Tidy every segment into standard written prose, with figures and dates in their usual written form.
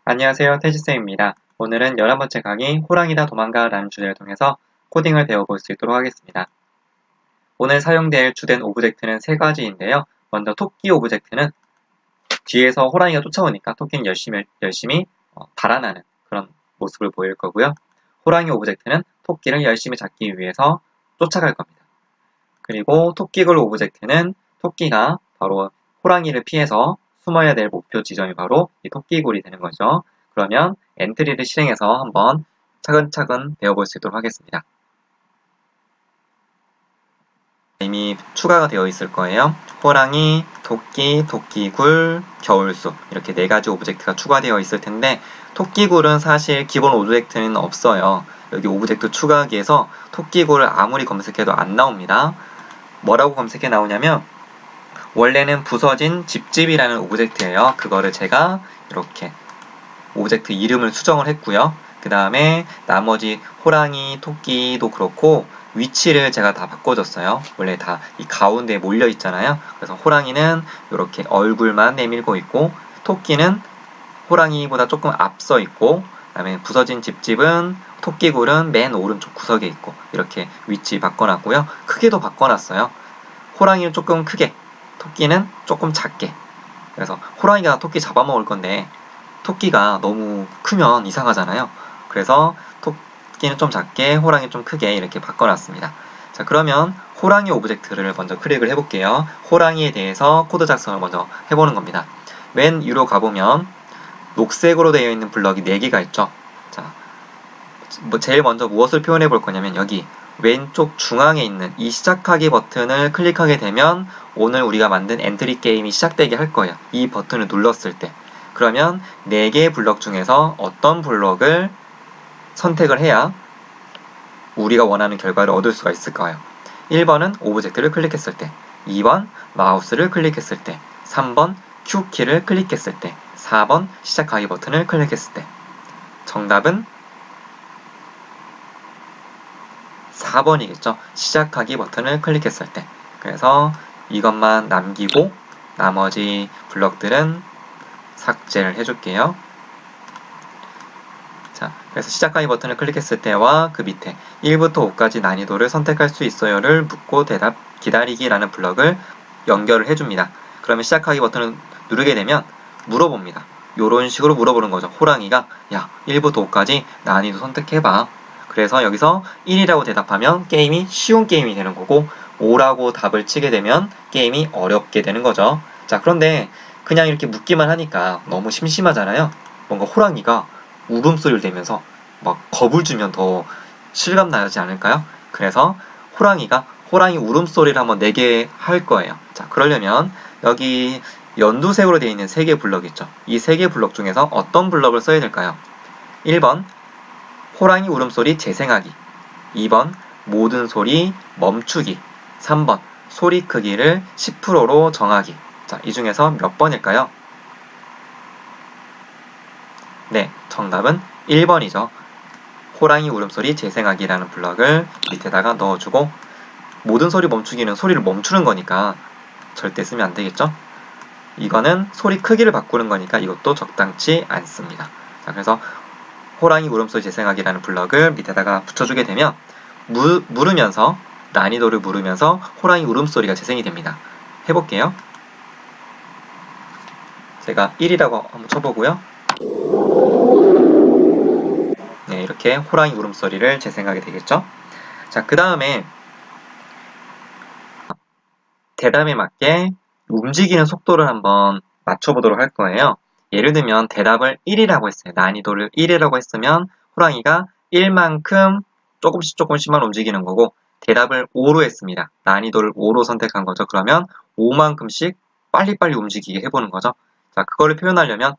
안녕하세요. 태지쌤입니다. 오늘은 11번째 강의 호랑이다 도망가 라는 주제를 통해서 코딩을 배워볼 수 있도록 하겠습니다. 오늘 사용될 주된 오브젝트는 세 가지인데요. 먼저 토끼 오브젝트는 뒤에서 호랑이가 쫓아오니까 토끼는 열심히 달아나는 그런 모습을 보일 거고요. 호랑이 오브젝트는 토끼를 열심히 잡기 위해서 쫓아갈 겁니다. 그리고 토끼굴 오브젝트는 토끼가 바로 호랑이를 피해서 숨어야 될 목표 지점이 바로 이 토끼굴이 되는 거죠. 그러면 엔트리를 실행해서 한번 차근차근 배워볼 수 있도록 하겠습니다. 이미 추가가 되어 있을 거예요. 호랑이, 토끼, 토끼굴, 겨울수 이렇게 네 가지 오브젝트가 추가되어 있을 텐데 토끼굴은 사실 기본 오브젝트는 없어요. 여기 오브젝트 추가하기에서 토끼굴을 아무리 검색해도 안 나옵니다. 뭐라고 검색해 나오냐면 원래는 부서진 집집이라는 오브젝트예요. 그거를 제가 이렇게 오브젝트 이름을 수정을 했고요. 그 다음에 나머지 호랑이, 토끼도 그렇고 위치를 제가 다 바꿔줬어요. 원래 다 이 가운데에 몰려 있잖아요. 그래서 호랑이는 이렇게 얼굴만 내밀고 있고 토끼는 호랑이보다 조금 앞서 있고 그 다음에 부서진 집집은 토끼굴은 맨 오른쪽 구석에 있고 이렇게 위치 바꿔놨고요. 크기도 바꿔놨어요. 호랑이는 조금 크게, 토끼는 조금 작게. 그래서 호랑이가 토끼 잡아먹을 건데 토끼가 너무 크면 이상하잖아요. 그래서 토끼는 좀 작게, 호랑이 좀 크게 이렇게 바꿔놨습니다. 자, 그러면 호랑이 오브젝트를 먼저 클릭을 해볼게요. 호랑이에 대해서 코드 작성을 먼저 해보는 겁니다. 맨 위로 가보면 녹색으로 되어 있는 블럭이 4개가 있죠. 자, 제일 먼저 무엇을 표현해 볼 거냐면 여기 왼쪽 중앙에 있는 이 시작하기 버튼을 클릭하게 되면 오늘 우리가 만든 엔트리 게임이 시작되게 할 거예요. 이 버튼을 눌렀을 때. 그러면 4개의 블럭 중에서 어떤 블럭을 선택을 해야 우리가 원하는 결과를 얻을 수가 있을까요? 1번은 오브젝트를 클릭했을 때, 2번 마우스를 클릭했을 때, 3번 Q키를 클릭했을 때, 4번 시작하기 버튼을 클릭했을 때. 정답은 4번이겠죠. 시작하기 버튼을 클릭했을 때. 그래서 이것만 남기고 나머지 블럭들은 삭제를 해줄게요. 자, 그래서 시작하기 버튼을 클릭했을 때와 그 밑에 1부터 5까지 난이도를 선택할 수 있어요를 묻고 대답 기다리기라는 블럭을 연결을 해줍니다. 그러면 시작하기 버튼을 누르게 되면 물어봅니다. 이런 식으로 물어보는 거죠. 호랑이가 야 1부터 5까지 난이도 선택해봐. 그래서 여기서 1이라고 대답하면 게임이 쉬운 게임이 되는 거고 5라고 답을 치게 되면 게임이 어렵게 되는 거죠. 자, 그런데 그냥 이렇게 묻기만 하니까 너무 심심하잖아요. 뭔가 호랑이가 울음소리를 내면서 막 겁을 주면 더 실감 나지 않을까요? 그래서 호랑이가 호랑이 울음소리를 한번 내게 할 거예요. 자, 그러려면 여기 연두색으로 되어 있는 3개 블럭 있죠. 이 3개 블럭 중에서 어떤 블럭을 써야 될까요? 1번 호랑이 울음소리 재생하기, 2번 모든 소리 멈추기, 3번 소리 크기를 10%로 정하기. 자, 이 중에서 몇 번일까요? 네, 정답은 1번이죠. 호랑이 울음소리 재생하기라는 블럭을 밑에다가 넣어주고 모든 소리 멈추기는 소리를 멈추는 거니까 절대 쓰면 안 되겠죠? 이거는 소리 크기를 바꾸는 거니까 이것도 적당치 않습니다. 자, 그래서 호랑이 울음소리 재생하기라는 블럭을 밑에다가 붙여주게 되면 물으면서 난이도를 물으면서 호랑이 울음소리가 재생이 됩니다. 해볼게요. 제가 1이라고 한번 쳐보고요. 네, 이렇게 호랑이 울음소리를 재생하게 되겠죠. 자, 그 다음에 대답에 맞게 움직이는 속도를 한번 맞춰보도록 할 거예요. 예를 들면 대답을 1이라고 했어요. 난이도를 1이라고 했으면 호랑이가 1만큼 조금씩만 움직이는 거고 대답을 5로 했습니다. 난이도를 5로 선택한 거죠. 그러면 5만큼씩 빨리빨리 움직이게 해보는 거죠. 자, 그거를 표현하려면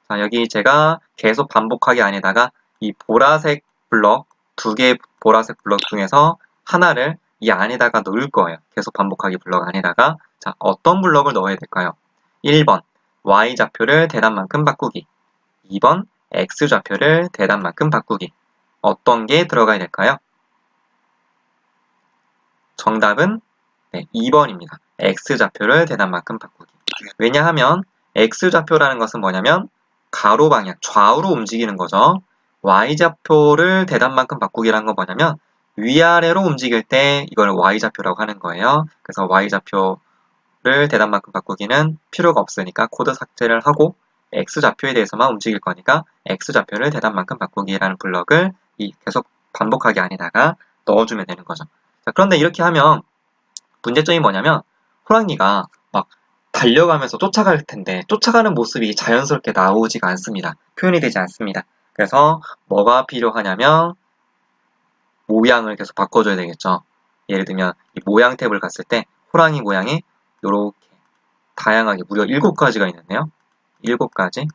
자, 여기 제가 계속 반복하기 안에다가 이 보라색 블럭, 2개의 보라색 블럭 중에서 하나를 이 안에다가 넣을 거예요. 계속 반복하기 블럭 안에다가. 자, 어떤 블럭을 넣어야 될까요? 1번 Y좌표를 대답만큼 바꾸기, 2번 X좌표를 대답만큼 바꾸기. 어떤 게 들어가야 될까요? 정답은 네, 2번입니다. X좌표를 대답만큼 바꾸기. 왜냐하면 X좌표라는 것은 뭐냐면 가로 방향, 좌우로 움직이는 거죠. y좌표를 대단만큼 바꾸기라는 건 뭐냐면 위아래로 움직일 때 이걸 y좌표라고 하는 거예요. 그래서 y좌표를 대단만큼 바꾸기는 필요가 없으니까 코드 삭제를 하고 x좌표에 대해서만 움직일 거니까 x좌표를 대단만큼 바꾸기라는 블럭을 계속 반복하기 안에다가 넣어주면 되는 거죠. 자, 그런데 이렇게 하면 문제점이 뭐냐면 호랑이가 막 달려가면서 쫓아갈 텐데 쫓아가는 모습이 자연스럽게 나오지가 않습니다. 표현이 되지 않습니다. 그래서 뭐가 필요하냐면 모양을 계속 바꿔줘야 되겠죠. 예를 들면 이 모양 탭을 갔을 때 호랑이 모양이 이렇게 다양하게 무려 7가지가 있는데요. 7가지.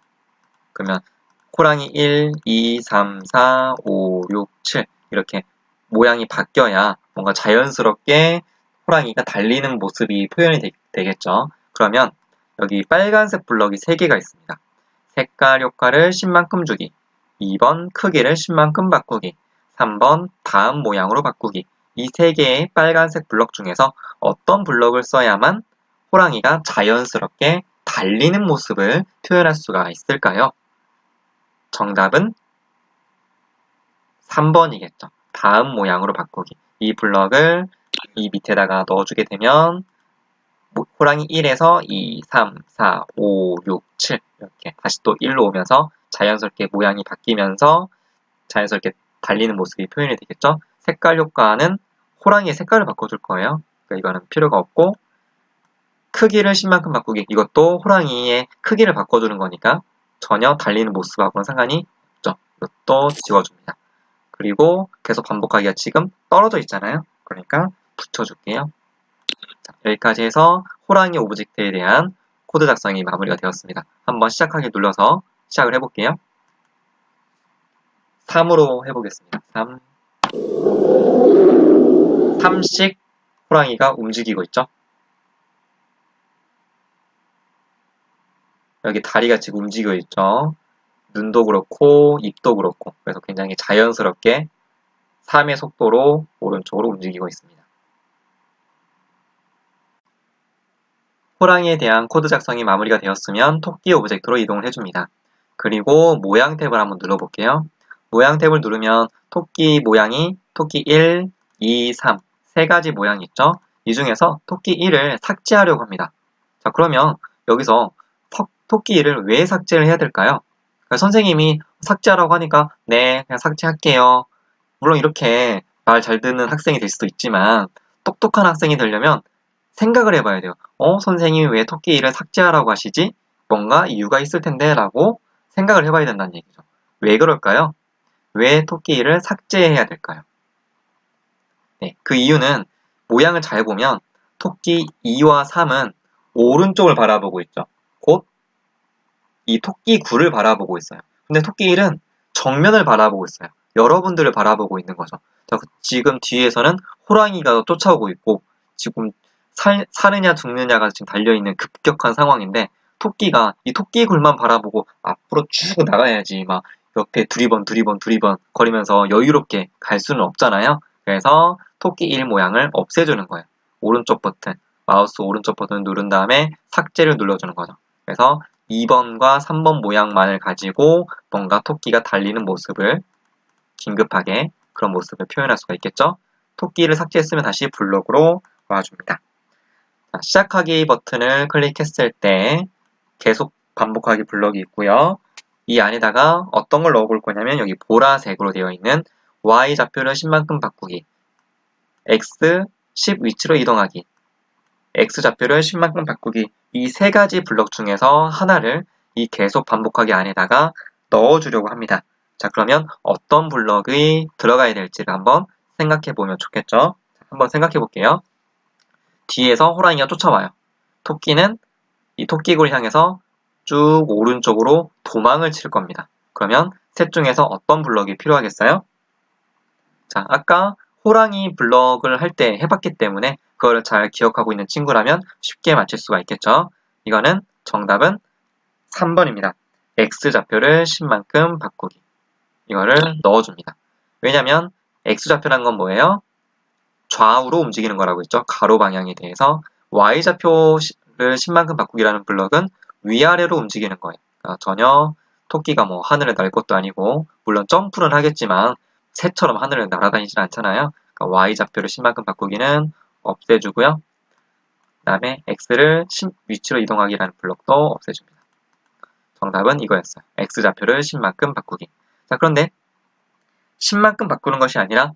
그러면 호랑이 1, 2, 3, 4, 5, 6, 7 이렇게 모양이 바뀌어야 뭔가 자연스럽게 호랑이가 달리는 모습이 표현이 되겠죠. 그러면 여기 빨간색 블럭이 3개가 있습니다. 색깔 효과를 10만큼 주기, 2번 크기를 10만큼 바꾸기, 3번 다음 모양으로 바꾸기. 이 3개의 빨간색 블럭 중에서 어떤 블럭을 써야만 호랑이가 자연스럽게 달리는 모습을 표현할 수가 있을까요? 정답은 3번이겠죠. 다음 모양으로 바꾸기. 이 블럭을 이 밑에다가 넣어주게 되면 호랑이 1에서 2, 3, 4, 5, 6, 7 이렇게 다시 또 1로 오면서 자연스럽게 모양이 바뀌면서 자연스럽게 달리는 모습이 표현이 되겠죠. 색깔 효과는 호랑이의 색깔을 바꿔줄 거예요. 그러니까 이거는 필요가 없고 크기를 10만큼 바꾸기. 이것도 호랑이의 크기를 바꿔주는 거니까 전혀 달리는 모습하고는 상관이 없죠. 이것도 지워줍니다. 그리고 계속 반복하기가 지금 떨어져 있잖아요. 그러니까 붙여줄게요. 자, 여기까지 해서 호랑이 오브젝트에 대한 코드 작성이 마무리가 되었습니다. 한번 시작하기 눌러서 시작을 해볼게요. 3으로 해보겠습니다. 3씩 호랑이가 움직이고 있죠. 여기 다리가 지금 움직이고 있죠. 눈도 그렇고 입도 그렇고 그래서 굉장히 자연스럽게 3의 속도로 오른쪽으로 움직이고 있습니다. 호랑이에 대한 코드 작성이 마무리가 되었으면 토끼 오브젝트로 이동을 해줍니다. 그리고 모양 탭을 한번 눌러볼게요. 모양 탭을 누르면 토끼 모양이 토끼 1, 2, 3 3가지 모양이 있죠. 이 중에서 토끼 1을 삭제하려고 합니다. 자, 그러면 여기서 토끼 1을 왜 삭제를 해야 될까요? 그러니까 선생님이 삭제하라고 하니까 네, 그냥 삭제할게요. 물론 이렇게 말 잘 듣는 학생이 될 수도 있지만 똑똑한 학생이 되려면 생각을 해봐야 돼요. 선생님이 왜 토끼 1을 삭제하라고 하시지? 뭔가 이유가 있을 텐데 라고 생각을 해봐야 된다는 얘기죠. 왜 그럴까요? 왜 토끼 1을 삭제해야 될까요? 네, 그 이유는 모양을 잘 보면 토끼 2와 3은 오른쪽을 바라보고 있죠. 곧 이 토끼 9를 바라보고 있어요. 근데 토끼 1은 정면을 바라보고 있어요. 여러분들을 바라보고 있는 거죠. 자, 지금 뒤에서는 호랑이가 쫓아오고 있고 지금 사느냐 죽느냐가 지금 달려있는 급격한 상황인데 토끼가 이 토끼 굴만 바라보고 앞으로 쭉 나가야지 막 옆에 두리번 거리면서 여유롭게 갈 수는 없잖아요. 그래서 토끼 1 모양을 없애주는 거예요. 오른쪽 버튼, 마우스 오른쪽 버튼을 누른 다음에 삭제를 눌러주는 거죠. 그래서 2번과 3번 모양만을 가지고 뭔가 토끼가 달리는 모습을 긴급하게 그런 모습을 표현할 수가 있겠죠. 토끼를 삭제했으면 다시 블록으로 와줍니다. 자, 시작하기 버튼을 클릭했을 때 계속 반복하기 블럭이 있고요. 이 안에다가 어떤 걸 넣어볼 거냐면 여기 보라색으로 되어 있는 Y좌표를 10만큼 바꾸기, X 10 위치로 이동하기, X좌표를 10만큼 바꾸기 이 3가지 블럭 중에서 하나를 이 계속 반복하기 안에다가 넣어주려고 합니다. 자, 그러면 어떤 블럭이 들어가야 될지를 한번 생각해 보면 좋겠죠? 한번 생각해 볼게요. 뒤에서 호랑이가 쫓아와요. 토끼는 이 토끼굴을 향해서 쭉 오른쪽으로 도망을 칠 겁니다. 그러면 셋 중에서 어떤 블럭이 필요하겠어요? 자, 아까 호랑이 블럭을 할 때 해봤기 때문에 그거를 잘 기억하고 있는 친구라면 쉽게 맞출 수가 있겠죠. 이거는 정답은 3번입니다. X좌표를 10만큼 바꾸기. 이거를 넣어줍니다. 왜냐면 X좌표란 건 뭐예요? 좌우로 움직이는 거라고 했죠. 가로 방향에 대해서. Y좌표를 10만큼 바꾸기라는 블럭은 위아래로 움직이는 거예요. 그러니까 전혀 토끼가 뭐 하늘을 날 것도 아니고, 물론 점프는 하겠지만 새처럼 하늘을 날아다니진 않잖아요. 그러니까 y좌표를 10만큼 바꾸기는 없애주고요. 그 다음에 x를 10 위치로 이동하기라는 블록도 없애줍니다. 정답은 이거였어요. x좌표를 10만큼 바꾸기. 자, 그런데 10만큼 바꾸는 것이 아니라